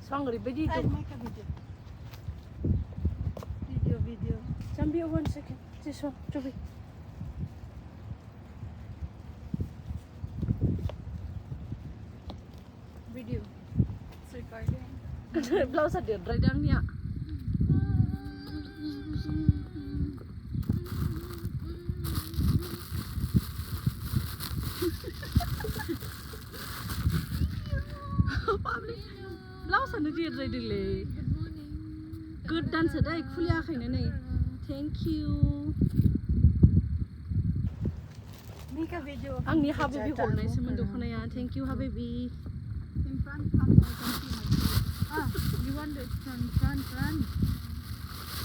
Song oरैबायदि I'll make a video. Video. Jambi 1 second. This one, Joby. Video. It's recording. Blouse ada dry down ya. Public. Blouse ada dia dry delay. Good dance ada kuliah kayaknya nih. Thank you. Make a video. Angni Habibi hordनाय सोमोन्दो खोनाया. Thank you Habibi. In front, come so I can see my face. Ah, you want it from front.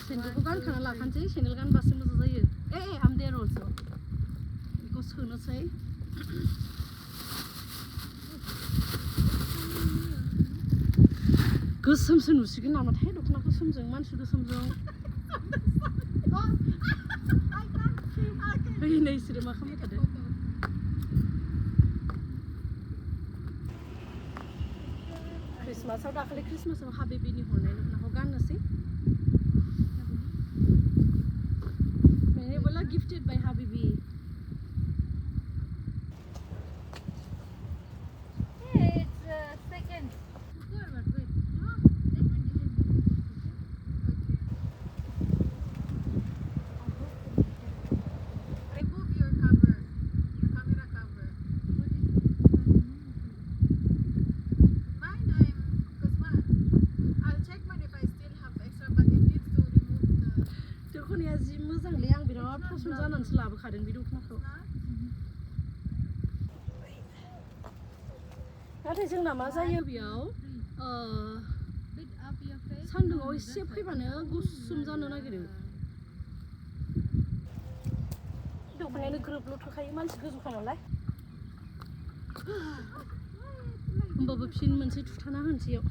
Sendalखौ गानखाना लाखानोसै, sandal गानबासो मोजां जायो. I'm there also. बेखौ सोनोसै. गोसोमसो नुसिगोन नामाथाय दख'ना गोसोमजों मानसि गोसोमजों. नै इसोरो मा खालामबाय थादों? क्रिसमासाव दाखालि क्रिसमासाव हाबिबिनि हरनाय दख'नाखौ गाननोसै. Manebola gifted by Habibi. Hey, it's second. Wait. No, let me delete the okay. Remove your cover, your camera cover. Mine, I'll check mine if I still have extra, but it needs to remove the. दख'नाया जि मोजांलै आं बिराद पसन्द जानानैसो लाबोखादों बे दख'नाखौ. नाथाय जोंना मा जायो बेयाव सान्दुङाव एसे फैबानो गुसुम जानो नागिरो. दख'नायानो ग्रोबल' थाखायो मानसि गोजौखा नालाय. होमबाबो फिन मोनसे थुथाना होनोसैयाव.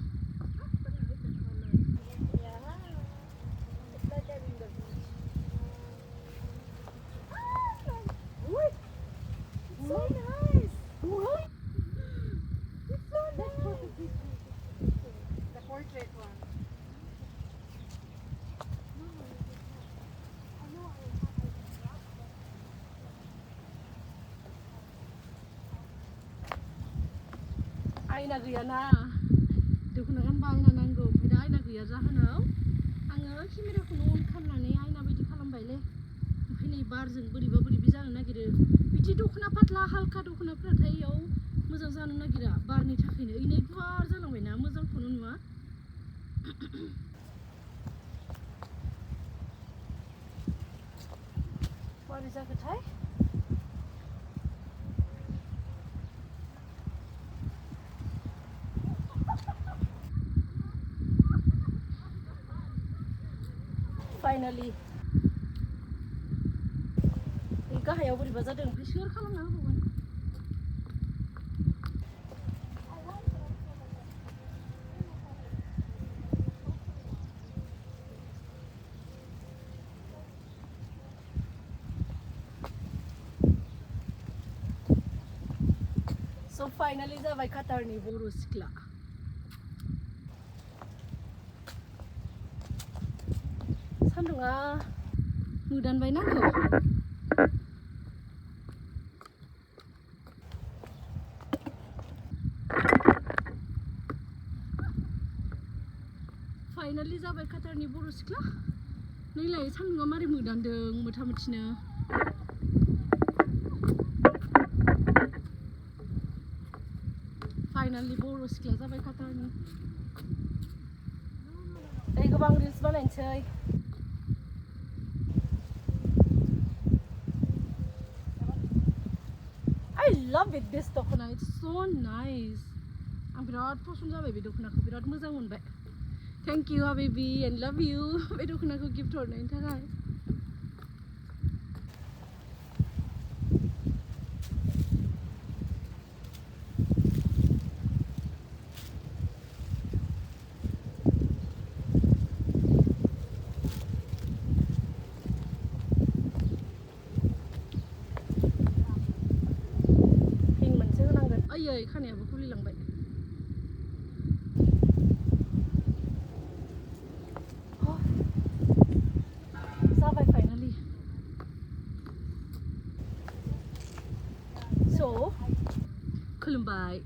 So nice. What? It's so nice. The portrait one. आयना गैयाना दख'ना गानबा आयना नांगौ. ओमफ्राय दा आयना गैया जाहोनाव आङो केमेराखौनो अन खालामनानै आयना बायदि खालामबायलै. ओमफ्राय नै बारजों बोरैबा जानो नागिरो. बिदि दख'ना पातला हालखा दख'नाफोराथाय इयाव मोजां जानो नागिरा बारनि थाखायनो. इनै गुवार जालांबायना मोजांखौनो नुवा. मारै जाखोथाय? Finally. गाहायाव बोरैबा जादों ओमफ्राय सोर खालामना होबावगोन? So finally जाबाय काटारनि बर' सिख्ला. सान्दुङा मोदानबाय नांगौ. फाइनालि जाबाय काटारनि बर' सिख्ला. नैलाय सान्दुङा मारै मोदानदों मोथामोथिनो. फाइनालि बर' सिख्ला जाबाय काटारनि. दायो गोबां reels बानायनोसै. I love it this दख'ना. It's so nice. आं बिराद पसन्द जाबाय बे दख'नाखौ. बिराद मोजां मोनबाय. Thank you Habibi and love you. बे दख'नाखौ गिफ्ट हरनायनि थाखाय. आयै खानायाबो खुलिलांबाय. so खुलुमबाय